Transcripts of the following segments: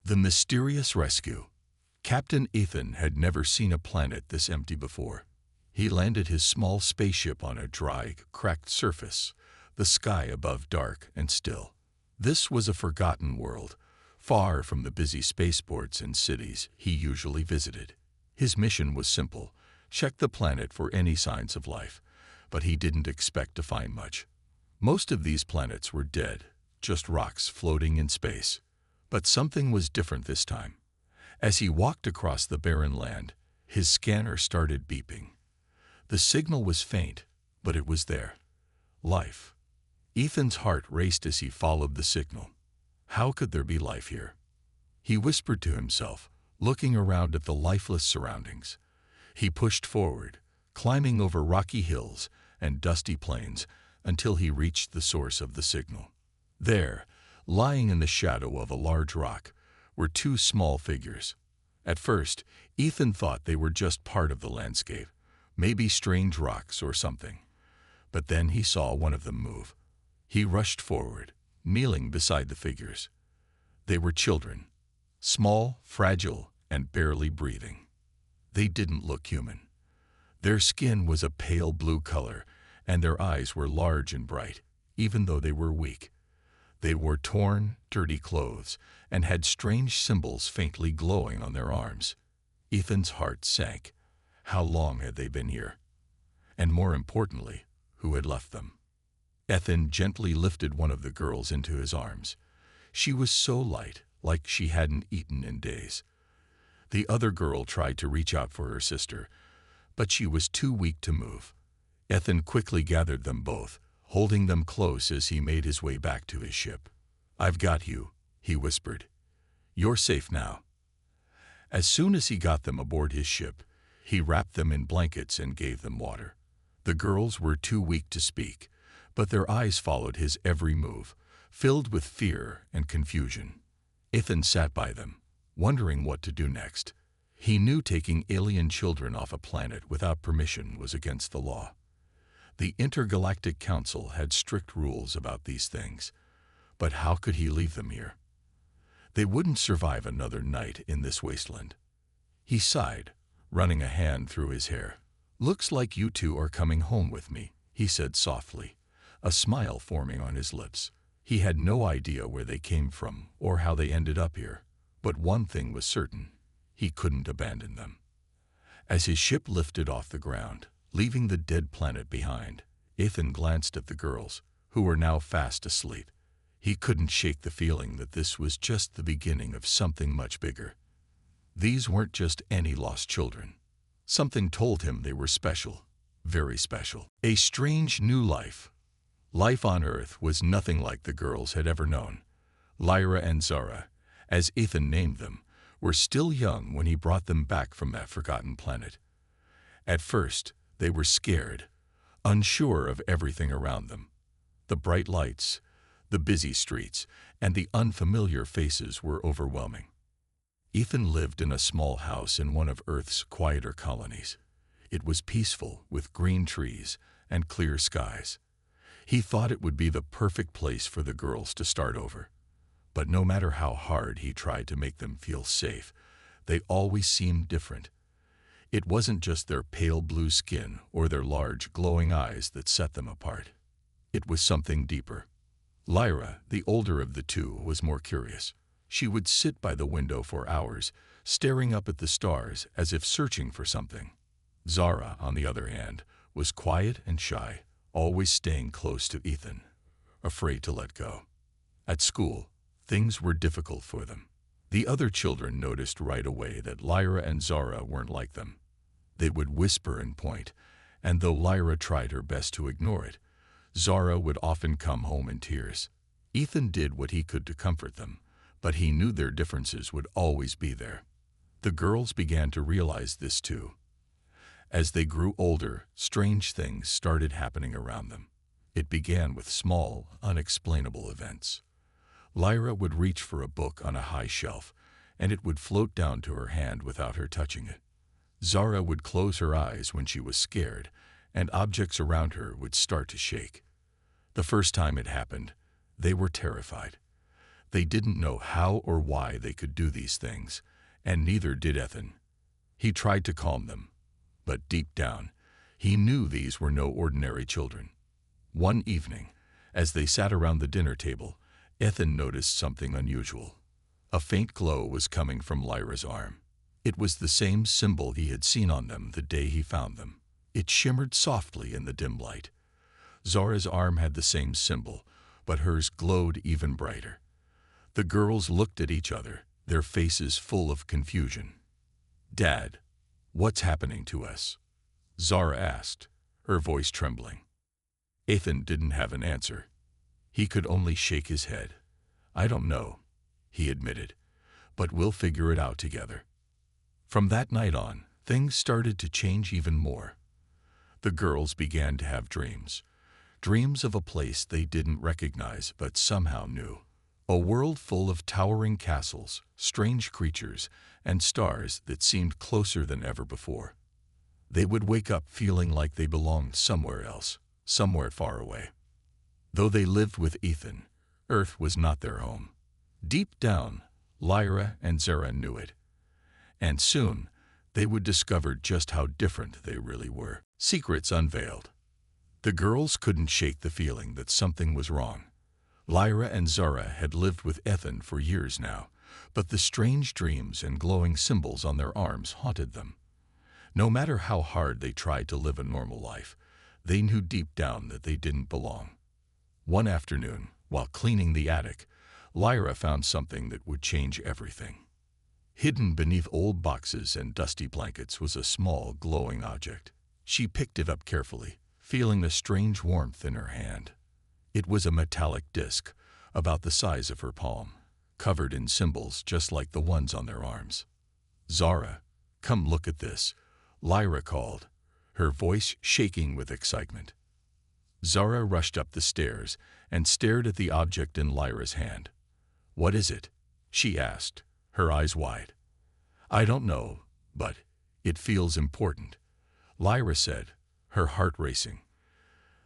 The mysterious rescue. Captain Ethan had never seen a planet this empty before. He landed his small spaceship on a dry, cracked surface, the sky above dark and still. This was a forgotten world, far from the busy spaceports and cities he usually visited. His mission was simple: check the planet for any signs of life, but he didn't expect to find much. Most of these planets were dead, just rocks floating in space. But something was different this time. As he walked across the barren land, his scanner started beeping. The signal was faint, but it was there. Life. Ethan's heart raced as he followed the signal. How could there be life here? He whispered to himself, looking around at the lifeless surroundings. He pushed forward, climbing over rocky hills and dusty plains until he reached the source of the signal. There, lying in the shadow of a large rock, were two small figures. At first, Ethan thought they were just part of the landscape, maybe strange rocks or something. But then he saw one of them move. He rushed forward, kneeling beside the figures. They were children, small, fragile, and barely breathing. They didn't look human. Their skin was a pale blue color, and their eyes were large and bright, even though they were weak. They wore torn, dirty clothes and had strange symbols faintly glowing on their arms. Ethan's heart sank. How long had they been here? And more importantly, who had left them? Ethan gently lifted one of the girls into his arms. She was so light, like she hadn't eaten in days. The other girl tried to reach out for her sister, but she was too weak to move. Ethan quickly gathered them both, holding them close as he made his way back to his ship. "I've got you," he whispered. "You're safe now." As soon as he got them aboard his ship, he wrapped them in blankets and gave them water. The girls were too weak to speak, but their eyes followed his every move, filled with fear and confusion. Ethan sat by them, wondering what to do next. He knew taking alien children off a planet without permission was against the law. The Intergalactic Council had strict rules about these things, but how could he leave them here? They wouldn't survive another night in this wasteland. He sighed, running a hand through his hair. "Looks like you two are coming home with me," he said softly, a smile forming on his lips. He had no idea where they came from or how they ended up here, but one thing was certain: he couldn't abandon them. As his ship lifted off the ground, leaving the dead planet behind, Ethan glanced at the girls, who were now fast asleep. He couldn't shake the feeling that this was just the beginning of something much bigger. These weren't just any lost children. Something told him they were special, very special. A strange new life. Life on Earth was nothing like the girls had ever known. Lyra and Zara, as Ethan named them, were still young when he brought them back from that forgotten planet. At first, they were scared, unsure of everything around them. The bright lights, the busy streets, and the unfamiliar faces were overwhelming. Ethan lived in a small house in one of Earth's quieter colonies. It was peaceful, with green trees and clear skies. He thought it would be the perfect place for the girls to start over. But no matter how hard he tried to make them feel safe, they always seemed different. It wasn't just their pale blue skin or their large, glowing eyes that set them apart. It was something deeper. Lyra, the older of the two, was more curious. She would sit by the window for hours, staring up at the stars as if searching for something. Zara, on the other hand, was quiet and shy, always staying close to Ethan, afraid to let go. At school, things were difficult for them. The other children noticed right away that Lyra and Zara weren't like them. They would whisper and point, and though Lyra tried her best to ignore it, Zara would often come home in tears. Ethan did what he could to comfort them, but he knew their differences would always be there. The girls began to realize this too. As they grew older, strange things started happening around them. It began with small, unexplainable events. Lyra would reach for a book on a high shelf, and it would float down to her hand without her touching it. Zara would close her eyes when she was scared, and objects around her would start to shake. The first time it happened, they were terrified. They didn't know how or why they could do these things, and neither did Ethan. He tried to calm them, but deep down, he knew these were no ordinary children. One evening, as they sat around the dinner table, Ethan noticed something unusual. A faint glow was coming from Lyra's arm. It was the same symbol he had seen on them the day he found them. It shimmered softly in the dim light. Zara's arm had the same symbol, but hers glowed even brighter. The girls looked at each other, their faces full of confusion. "Dad, what's happening to us?" Zara asked, her voice trembling. Ethan didn't have an answer. He could only shake his head. "I don't know," he admitted, "but we'll figure it out together." From that night on, things started to change even more. The girls began to have dreams. Dreams of a place they didn't recognize but somehow knew. A world full of towering castles, strange creatures, and stars that seemed closer than ever before. They would wake up feeling like they belonged somewhere else, somewhere far away. Though they lived with Ethan, Earth was not their home. Deep down, Lyra and Zara knew it. And soon, they would discover just how different they really were. Secrets unveiled. The girls couldn't shake the feeling that something was wrong. Lyra and Zara had lived with Ethan for years now, but the strange dreams and glowing symbols on their arms haunted them. No matter how hard they tried to live a normal life, they knew deep down that they didn't belong. One afternoon, while cleaning the attic, Lyra found something that would change everything. Hidden beneath old boxes and dusty blankets was a small, glowing object. She picked it up carefully, feeling a strange warmth in her hand. It was a metallic disc, about the size of her palm, covered in symbols just like the ones on their arms. "Zara, come look at this," Lyra called, her voice shaking with excitement. Zara rushed up the stairs and stared at the object in Lyra's hand. "What is it?" she asked, her eyes wide. "I don't know, but it feels important," Lyra said, her heart racing.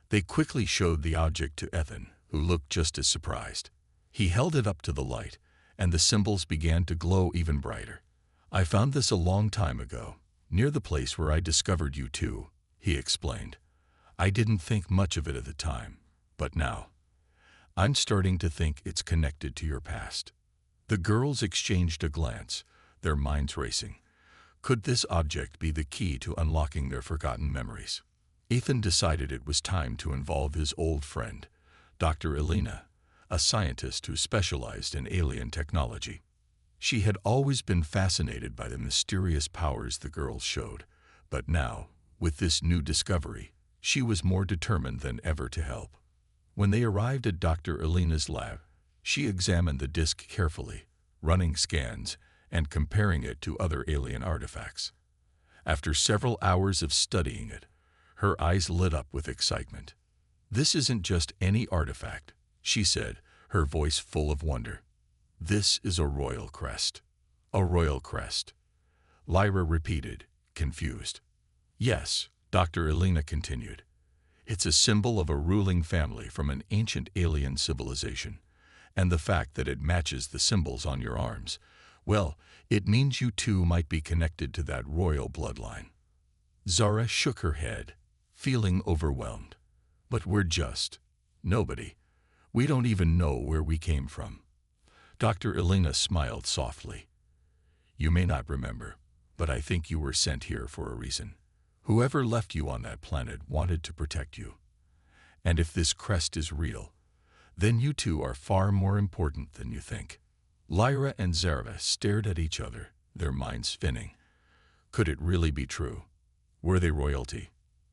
They quickly showed the object to Ethan, who looked just as surprised. He held it up to the light, and the symbols began to glow even brighter. "I found this a long time ago, near the place where I discovered you two," he explained. "I didn't think much of it at the time, but now, I'm starting to think it's connected to your past." The girls exchanged a glance, their minds racing. Could this object be the key to unlocking their forgotten memories? Ethan decided it was time to involve his old friend, Dr. Elena, a scientist who specialized in alien technology. She had always been fascinated by the mysterious powers the girls showed, but now, with this new discovery, she was more determined than ever to help. When they arrived at Dr. Elena's lab, she examined the disc carefully, running scans and comparing it to other alien artifacts. After several hours of studying it, her eyes lit up with excitement. "This isn't just any artifact," she said, her voice full of wonder. "This is a royal crest." "A royal crest," Lyra repeated, confused. "Yes," Dr. Elena continued. "It's a symbol of a ruling family from an ancient alien civilization. And the fact that it matches the symbols on your arms, well, it means you two might be connected to that royal bloodline." Zara shook her head, feeling overwhelmed. "But we're just nobody. We don't even know where we came from." Dr. Elena smiled softly. "You may not remember, but I think you were sent here for a reason. Whoever left you on that planet wanted to protect you. And if this crest is real, then you two are far more important than you think." Lyra and Zara stared at each other, their minds spinning. Could it really be true? Were they royalty?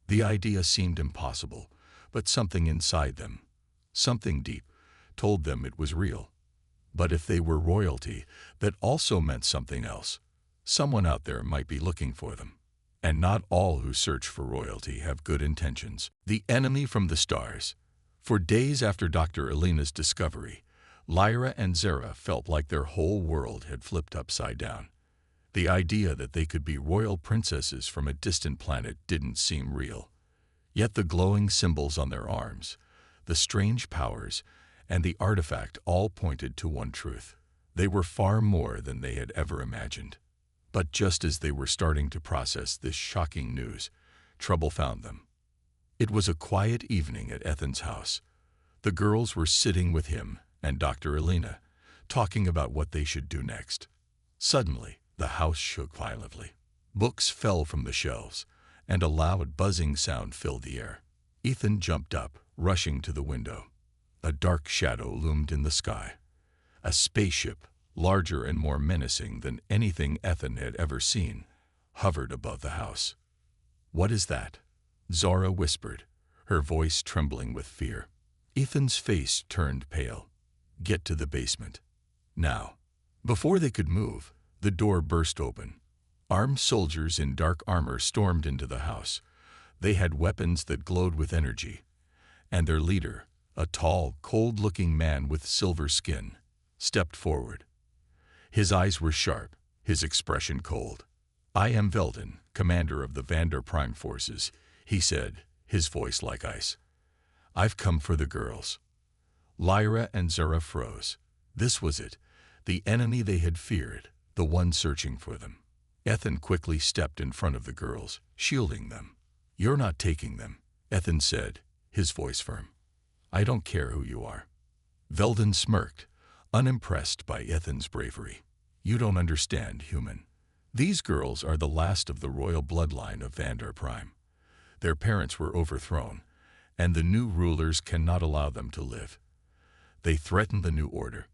The idea seemed impossible, but something inside them, something deep, told them it was real. But if they were royalty, that also meant something else. Someone out there might be looking for them. And not all who search for royalty have good intentions. The enemy from the stars. For days after Dr. Elena's discovery, Lyra and Zara felt like their whole world had flipped upside down. The idea that they could be royal princesses from a distant planet didn't seem real. Yet the glowing symbols on their arms, the strange powers, and the artifact all pointed to one truth. They were far more than they had ever imagined. But just as they were starting to process this shocking news, trouble found them. It was a quiet evening at Ethan's house. The girls were sitting with him and Dr. Elena, talking about what they should do next. Suddenly, the house shook violently. Books fell from the shelves, and a loud buzzing sound filled the air. Ethan jumped up, rushing to the window. A dark shadow loomed in the sky. A spaceship, larger and more menacing than anything Ethan had ever seen, hovered above the house. "What is that?" Zara whispered, her voice trembling with fear. Ethan's face turned pale. "Get to the basement. Now." Before they could move, the door burst open. Armed soldiers in dark armor stormed into the house. They had weapons that glowed with energy, and their leader, a tall, cold-looking man with silver skin, stepped forward. His eyes were sharp, his expression cold. "I am Veldin, commander of the Vander Prime forces," he said, his voice like ice. "I've come for the girls." Lyra and Zara froze. This was it, the enemy they had feared, the one searching for them. Ethan quickly stepped in front of the girls, shielding them. "You're not taking them," Ethan said, his voice firm. "I don't care who you are." Veldin smirked, unimpressed by Ethan's bravery. "You don't understand, human. These girls are the last of the royal bloodline of Vander Prime. Their parents were overthrown, and the new rulers cannot allow them to live. They threaten the new order."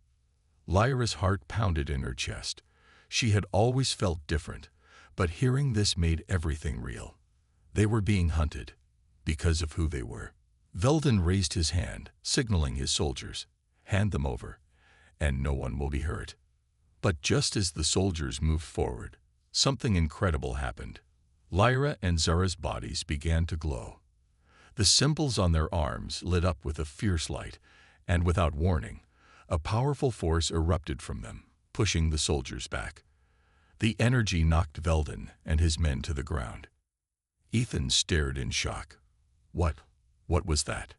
Lyra's heart pounded in her chest. She had always felt different, but hearing this made everything real. They were being hunted, because of who they were. Veldin raised his hand, signaling his soldiers, "Hand them over, and no one will be hurt." But just as the soldiers moved forward, something incredible happened. Lyra and Zara's bodies began to glow. The symbols on their arms lit up with a fierce light, and without warning, a powerful force erupted from them, pushing the soldiers back. The energy knocked Veldin and his men to the ground. Ethan stared in shock. What was that?"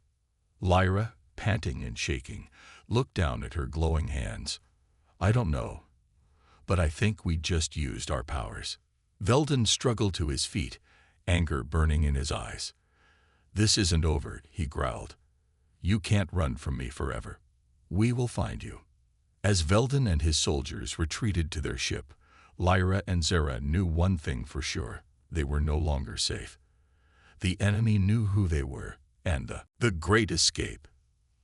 Lyra, panting and shaking, looked down at her glowing hands. "I don't know, but I think we just used our powers." Veldin struggled to his feet, anger burning in his eyes. "This isn't over," he growled. "You can't run from me forever. We will find you." As Veldin and his soldiers retreated to their ship, Lyra and Zara knew one thing for sure: they were no longer safe. The enemy knew who they were, and the Great Escape.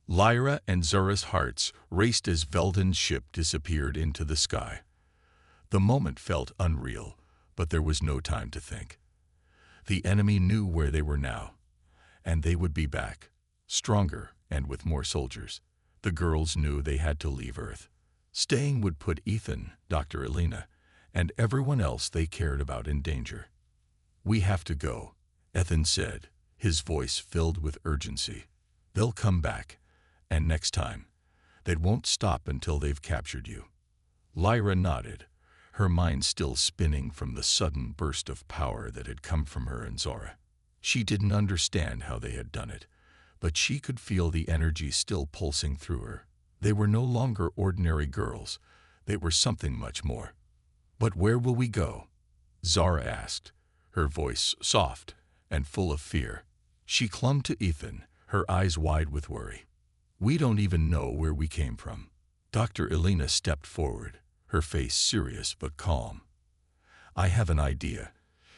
Lyra and Zara's hearts raced as Veldin's ship disappeared into the sky. The moment felt unreal, but there was no time to think. The enemy knew where they were now, and they would be back, stronger and with more soldiers. The girls knew they had to leave Earth. Staying would put Ethan, Dr. Elena, and everyone else they cared about in danger. "We have to go," Ethan said, his voice filled with urgency. "They'll come back, and next time, they won't stop until they've captured you." Lyra nodded, her mind still spinning from the sudden burst of power that had come from her and Zara. She didn't understand how they had done it, but she could feel the energy still pulsing through her. They were no longer ordinary girls. They were something much more. "But where will we go?" Zara asked, her voice soft and full of fear. She clung to Ethan, her eyes wide with worry. "We don't even know where we came from." Dr. Elena stepped forward, her face serious but calm. "I have an idea,"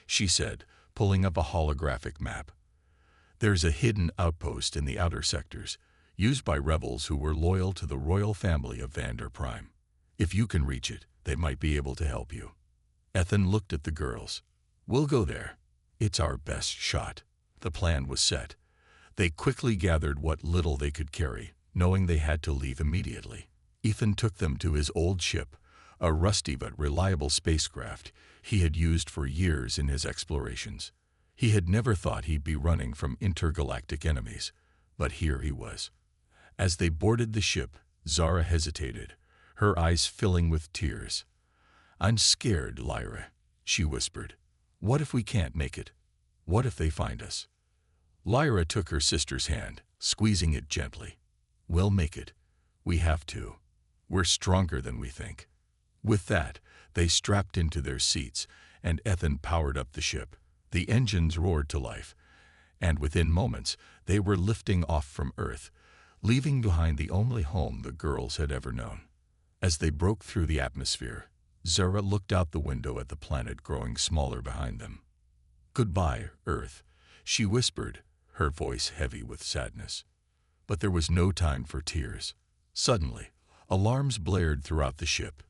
she said, pulling up a holographic map. "There's a hidden outpost in the outer sectors, used by rebels who were loyal to the royal family of Vander Prime. If you can reach it, they might be able to help you." Ethan looked at the girls. "We'll go there. It's our best shot." The plan was set. They quickly gathered what little they could carry, knowing they had to leave immediately. Ethan took them to his old ship, a rusty but reliable spacecraft he had used for years in his explorations. He had never thought he'd be running from intergalactic enemies, but here he was. As they boarded the ship, Zara hesitated, her eyes filling with tears. "I'm scared, Lyra," she whispered. "What if we can't make it? What if they find us?" Lyra took her sister's hand, squeezing it gently. "We'll make it," We have to. We're stronger than we think." With that, they strapped into their seats, and Ethan powered up the ship. The engines roared to life, and within moments they were lifting off from Earth, leaving behind the only home the girls had ever known. As they broke through the atmosphere, Zara looked out the window at the planet growing smaller behind them. "Goodbye, Earth," she whispered, her voice heavy with sadness. But there was no time for tears. Suddenly, alarms blared throughout the ship.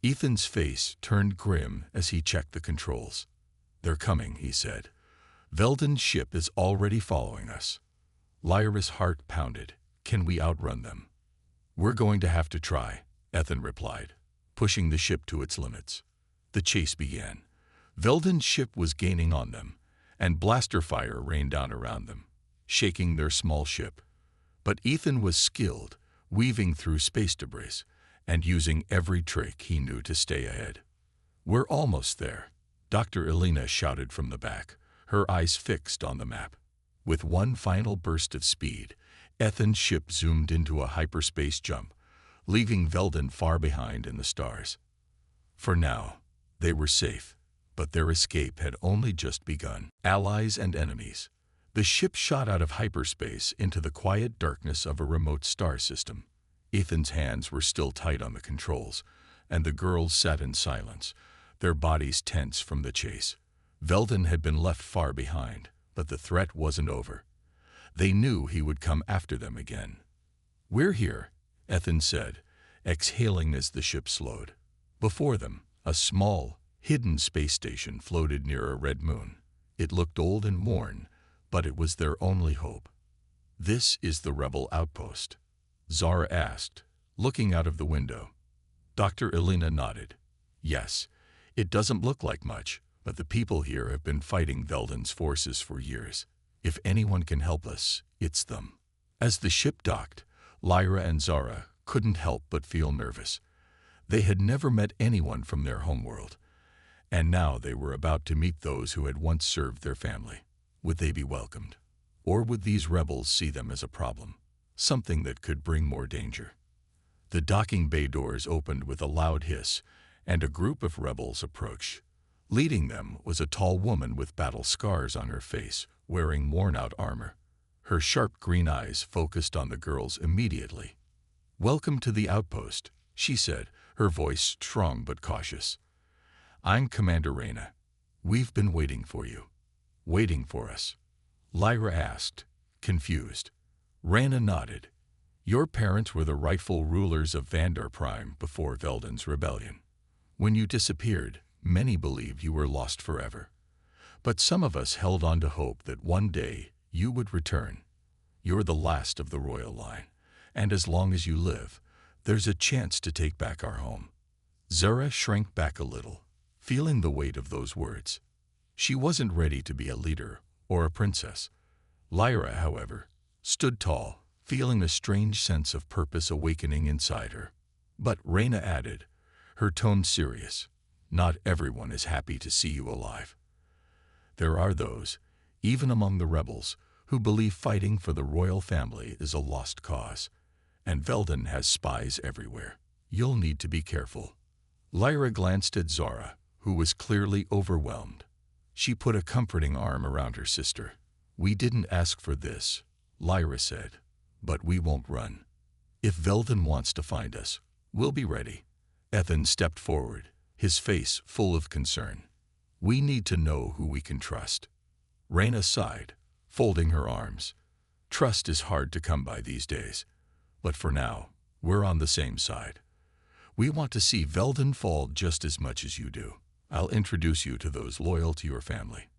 Ethan's face turned grim as he checked the controls. "They're coming," he said. "Veldon's ship is already following us." Lyra's heart pounded. "Can we outrun them?" "We're going to have to try," Ethan replied, pushing the ship to its limits. The chase began. Veldon's ship was gaining on them, and blaster fire rained down around them, shaking their small ship. But Ethan was skilled, weaving through space debris, and using every trick he knew to stay ahead. "We're almost there," Dr. Elena shouted from the back, her eyes fixed on the map. With one final burst of speed, Ethan's ship zoomed into a hyperspace jump, leaving Veldon far behind in the stars. For now, they were safe, but their escape had only just begun. Allies and enemies. The ship shot out of hyperspace into the quiet darkness of a remote star system. Ethan's hands were still tight on the controls, and the girls sat in silence, their bodies tense from the chase. Veldon had been left far behind, but the threat wasn't over. They knew he would come after them again. "We're here," Ethan said, exhaling as the ship slowed. Before them, a small, hidden space station floated near a red moon. It looked old and worn, but it was their only hope. "This is the rebel outpost?" Zara asked, looking out of the window. Dr. Elena nodded. "Yes, it doesn't look like much, but the people here have been fighting Veldon's forces for years. If anyone can help us, it's them." As the ship docked, Lyra and Zara couldn't help but feel nervous. They had never met anyone from their homeworld, and now they were about to meet those who had once served their family. Would they be welcomed? Or would these rebels see them as a problem, something that could bring more danger? The docking bay doors opened with a loud hiss, and a group of rebels approached. Leading them was a tall woman with battle scars on her face, wearing worn-out armor. Her sharp green eyes focused on the girls immediately. "Welcome to the outpost," she said, her voice strong but cautious. "I'm Commander Reyna. We've been waiting for you." "Waiting for us?" Lyra asked, confused. Reyna nodded. "Your parents were the rightful rulers of Vandar Prime before Veldon's rebellion. When you disappeared, many believed you were lost forever. But some of us held on to hope that one day you would return. You're the last of the royal line, and as long as you live, there's a chance to take back our home." Zara shrank back a little, feeling the weight of those words. She wasn't ready to be a leader or a princess. Lyra, however, stood tall, feeling a strange sense of purpose awakening inside her. But Reyna added, her tone serious, "Not everyone is happy to see you alive. There are those, even among the rebels, who believe fighting for the royal family is a lost cause. And Veldon has spies everywhere. You'll need to be careful." Lyra glanced at Zara, who was clearly overwhelmed. She put a comforting arm around her sister. "We didn't ask for this," Lyra said, "but we won't run. If Veldon wants to find us, we'll be ready." Ethan stepped forward, his face full of concern. "We need to know who we can trust." Reyna sighed, folding her arms. "Trust is hard to come by these days. But for now, we're on the same side. We want to see Veldon fall just as much as you do. I'll introduce you to those loyal to your family.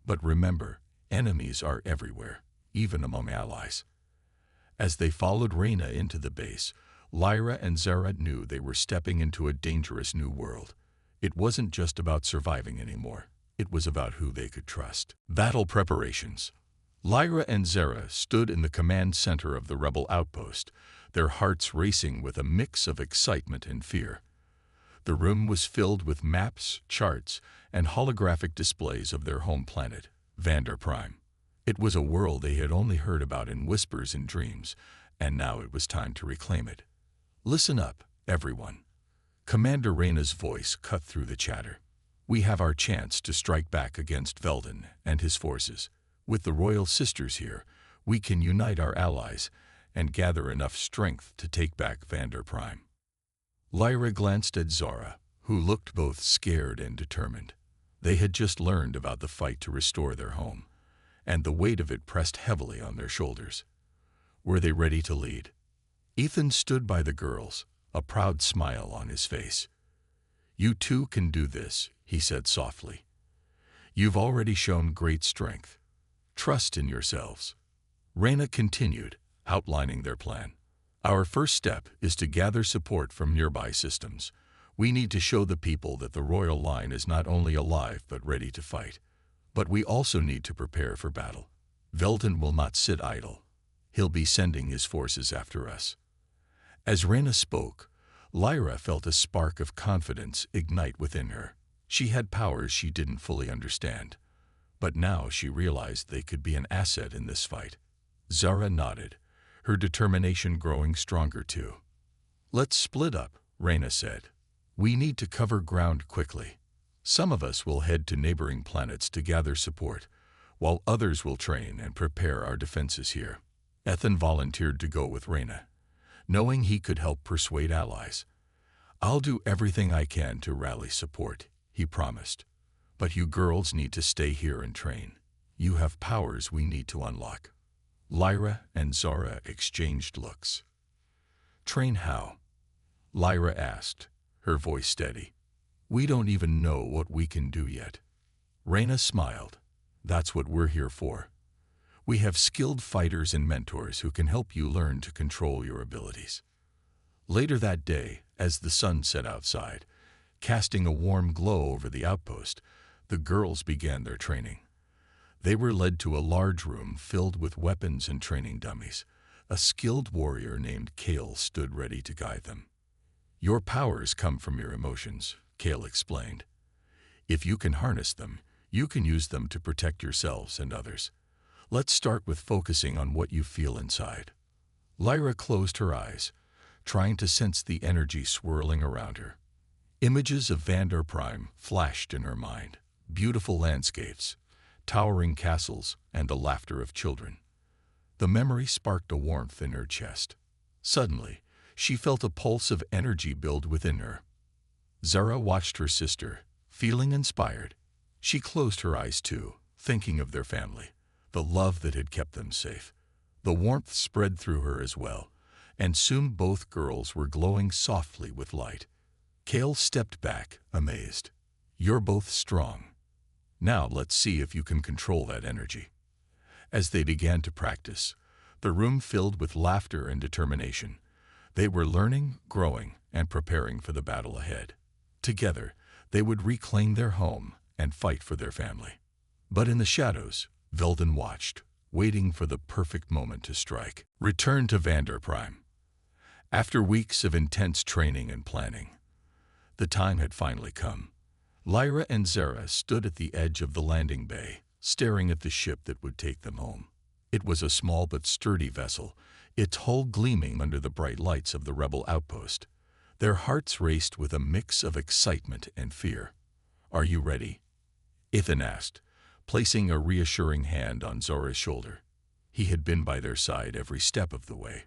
But remember, enemies are everywhere, even among allies." As they followed Reyna into the base, Lyra and Zara knew they were stepping into a dangerous new world. It wasn't just about surviving anymore. It was about who they could trust. Battle preparations. Lyra and Zara stood in the command center of the rebel outpost, their hearts racing with a mix of excitement and fear. The room was filled with maps, charts, and holographic displays of their home planet, Vandar Prime. It was a world they had only heard about in whispers and dreams, and now it was time to reclaim it. Listen up, everyone. Commander Reyna's voice cut through the chatter. We have our chance to strike back against Veldin and his forces. With the Royal Sisters here, we can unite our allies and gather enough strength to take back Vander Prime. Lyra glanced at Zara, who looked both scared and determined. They had just learned about the fight to restore their home, and the weight of it pressed heavily on their shoulders. Were they ready to lead? Ethan stood by the girls, a proud smile on his face. You too can do this, he said softly. You've already shown great strength. Trust in yourselves. Reyna continued, outlining their plan. Our first step is to gather support from nearby systems. We need to show the people that the royal line is not only alive but ready to fight. But we also need to prepare for battle. Veldin will not sit idle. He'll be sending his forces after us. As Reyna spoke, Lyra felt a spark of confidence ignite within her. She had powers she didn't fully understand, but now she realized they could be an asset in this fight. Zara nodded, her determination growing stronger too. Let's split up, Reyna said. We need to cover ground quickly. Some of us will head to neighboring planets to gather support, while others will train and prepare our defenses here. Ethan volunteered to go with Reyna, knowing he could help persuade allies. I'll do everything I can to rally support, he promised. But you girls need to stay here and train. You have powers we need to unlock. Lyra and Zara exchanged looks. Train how? Lyra asked, her voice steady. We don't even know what we can do yet. Reyna smiled. That's what we're here for. We have skilled fighters and mentors who can help you learn to control your abilities. Later that day, as the sun set outside, casting a warm glow over the outpost, the girls began their training. They were led to a large room filled with weapons and training dummies. A skilled warrior named Kale stood ready to guide them. Your powers come from your emotions, Kale explained. If you can harness them, you can use them to protect yourselves and others. Let's start with focusing on what you feel inside. Lyra closed her eyes, trying to sense the energy swirling around her. Images of Vander Prime flashed in her mind. Beautiful landscapes, towering castles, and the laughter of children. The memory sparked a warmth in her chest. Suddenly, she felt a pulse of energy build within her. Zara watched her sister, feeling inspired. She closed her eyes too, thinking of their family, the love that had kept them safe. The warmth spread through her as well, and soon both girls were glowing softly with light. Kale stepped back, amazed. You're both strong. Now let's see if you can control that energy. As they began to practice, the room filled with laughter and determination. They were learning, growing, and preparing for the battle ahead. Together, they would reclaim their home and fight for their family. But in the shadows, Veldin watched, waiting for the perfect moment to strike. Return to Vander Prime. After weeks of intense training and planning, the time had finally come. Lyra and Zara stood at the edge of the landing bay, staring at the ship that would take them home. It was a small but sturdy vessel, its hull gleaming under the bright lights of the rebel outpost. Their hearts raced with a mix of excitement and fear. Are you ready? Ethan asked, placing a reassuring hand on Zara's shoulder. He had been by their side every step of the way,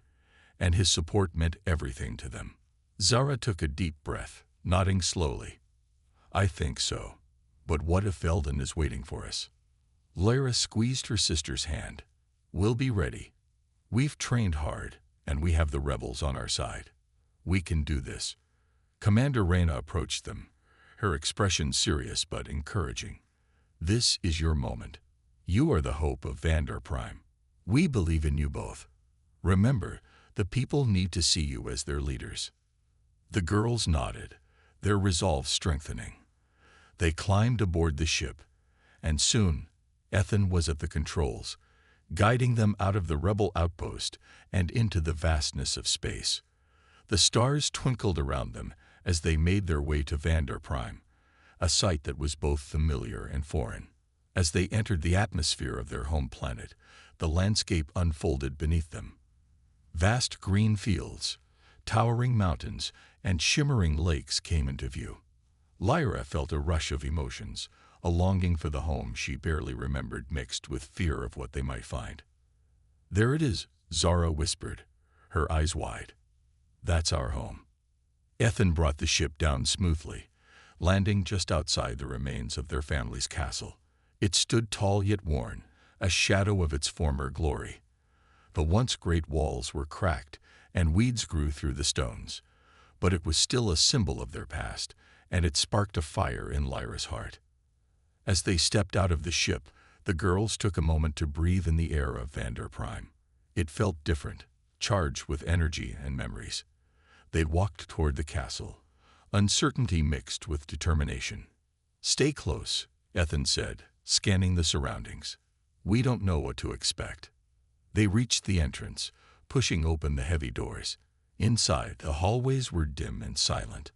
and his support meant everything to them. Zara took a deep breath, nodding slowly. I think so. But what if Veldin is waiting for us? Lyra squeezed her sister's hand. We'll be ready. We've trained hard, and we have the rebels on our side. We can do this. Commander Reyna approached them, her expression serious but encouraging. This is your moment. You are the hope of Vander Prime. We believe in you both. Remember, the people need to see you as their leaders. The girls nodded, their resolve strengthening. They climbed aboard the ship, and soon Ethan was at the controls, guiding them out of the rebel outpost and into the vastness of space. The stars twinkled around them as they made their way to Vander Prime, a sight that was both familiar and foreign. As they entered the atmosphere of their home planet, the landscape unfolded beneath them. Vast green fields, Towering mountains and shimmering lakes came into view. Lyra felt a rush of emotions, a longing for the home she barely remembered mixed with fear of what they might find. "There it is," Zara whispered, her eyes wide. "That's our home." Ethan brought the ship down smoothly, landing just outside the remains of their family's castle. It stood tall yet worn, a shadow of its former glory. The once great walls were cracked, and weeds grew through the stones, but it was still a symbol of their past, and it sparked a fire in Lyra's heart. As they stepped out of the ship, the girls took a moment to breathe in the air of Vanderprime. It felt different, charged with energy and memories. They walked toward the castle, uncertainty mixed with determination. "Stay close," Ethan said, scanning the surroundings. "We don't know what to expect." They reached the entrance, pushing open the heavy doors. Inside, the hallways were dim and silent.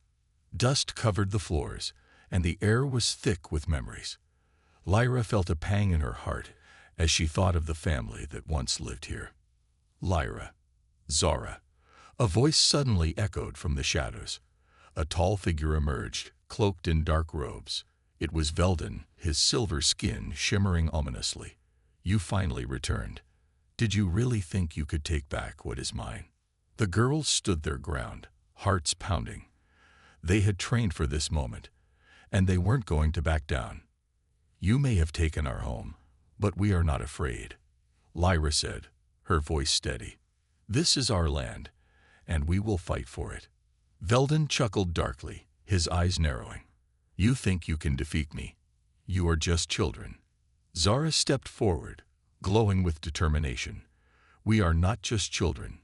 Dust covered the floors, and the air was thick with memories. Lyra felt a pang in her heart as she thought of the family that once lived here. "Lyra, Zara." A voice suddenly echoed from the shadows. A tall figure emerged, cloaked in dark robes. It was Veldin, his silver skin shimmering ominously. "You finally returned. Did you really think you could take back what is mine?" The girls stood their ground, hearts pounding. They had trained for this moment, and they weren't going to back down. "You may have taken our home, but we are not afraid," Lyra said, her voice steady. "This is our land, and we will fight for it." Veldin chuckled darkly, his eyes narrowing. "You think you can defeat me? You are just children." Zara stepped forward, glowing with determination. "We are not just children.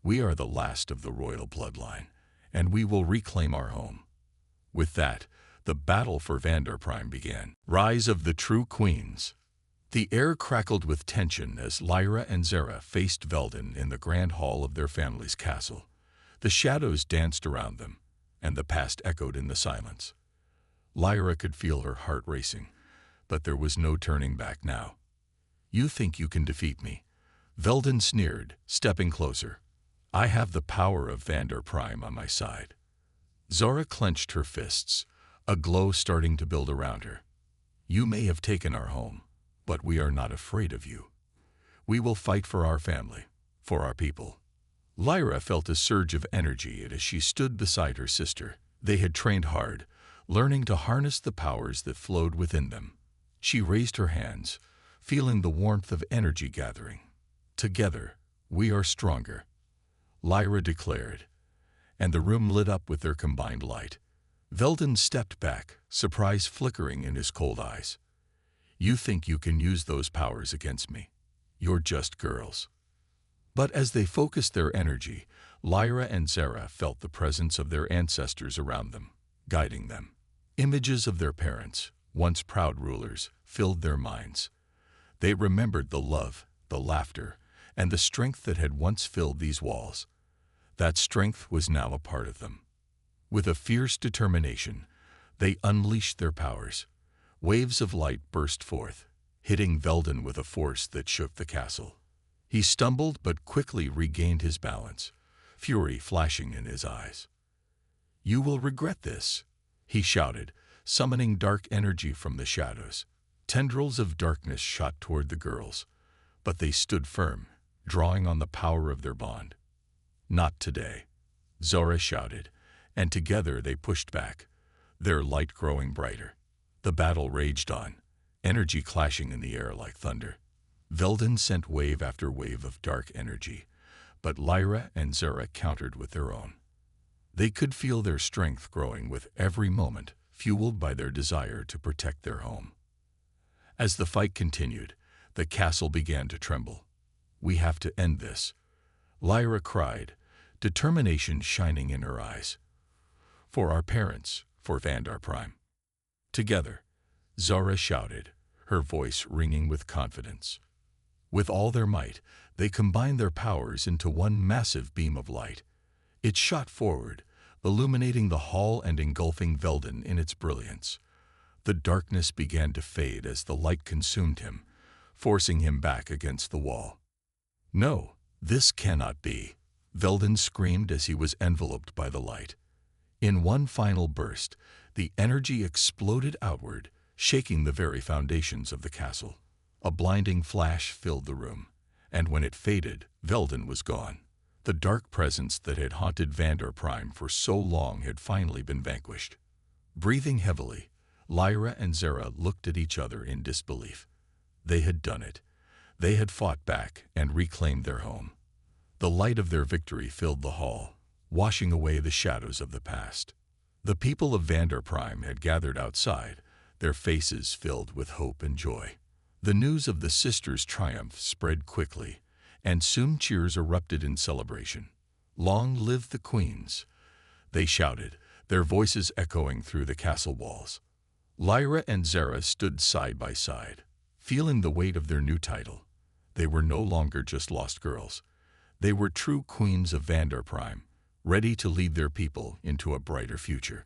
We are the last of the royal bloodline, and we will reclaim our home." With that, the battle for Vanderprime began. Rise of the True Queens. The air crackled with tension as Lyra and Zara faced Veldin in the grand hall of their family's castle. The shadows danced around them, and the past echoed in the silence. Lyra could feel her heart racing, but there was no turning back now. "You think you can defeat me?" Veldin sneered, stepping closer. "I have the power of Vanderprime on my side." Zara clenched her fists, a glow starting to build around her. "You may have taken our home, but we are not afraid of you. We will fight for our family, for our people." Lyra felt a surge of energy as she stood beside her sister. They had trained hard, learning to harness the powers that flowed within them. She raised her hands, feeling the warmth of energy gathering. "Together, we are stronger," Lyra declared, and the room lit up with their combined light. Veldin stepped back, surprise flickering in his cold eyes. "You think you can use those powers against me? You're just girls." But as they focused their energy, Lyra and Zara felt the presence of their ancestors around them, guiding them. Images of their parents, once proud rulers, filled their minds. They remembered the love, the laughter, and the strength that had once filled these walls. That strength was now a part of them. With a fierce determination, they unleashed their powers. Waves of light burst forth, hitting Veldin with a force that shook the castle. He stumbled but quickly regained his balance, fury flashing in his eyes. "You will regret this," he shouted, summoning dark energy from the shadows. Tendrils of darkness shot toward the girls, but they stood firm, drawing on the power of their bond. "Not today," Zora shouted, and together they pushed back, their light growing brighter. The battle raged on, energy clashing in the air like thunder. Veldin sent wave after wave of dark energy, but Lyra and Zara countered with their own. They could feel their strength growing with every moment, fueled by their desire to protect their home. As the fight continued, the castle began to tremble. "We have to end this," Lyra cried, determination shining in her eyes. "For our parents, for Vanderprime." Together, Zara shouted, her voice ringing with confidence. With all their might, they combined their powers into one massive beam of light. It shot forward, illuminating the hall and engulfing Veldin in its brilliance. The darkness began to fade as the light consumed him, forcing him back against the wall. "No, this cannot be," Velden screamed as he was enveloped by the light. In one final burst, the energy exploded outward, shaking the very foundations of the castle. A blinding flash filled the room, and when it faded, Velden was gone. The dark presence that had haunted Vanderprime for so long had finally been vanquished. Breathing heavily, Lyra and Zara looked at each other in disbelief. They had done it. They had fought back and reclaimed their home. The light of their victory filled the hall, washing away the shadows of the past. The people of Vanderprime had gathered outside, their faces filled with hope and joy. The news of the sisters' triumph spread quickly, and soon cheers erupted in celebration. "Long live the queens!" they shouted, their voices echoing through the castle walls. Lyra and Zara stood side by side, feeling the weight of their new title. They were no longer just lost girls. They were true queens of Vanderprime, ready to lead their people into a brighter future.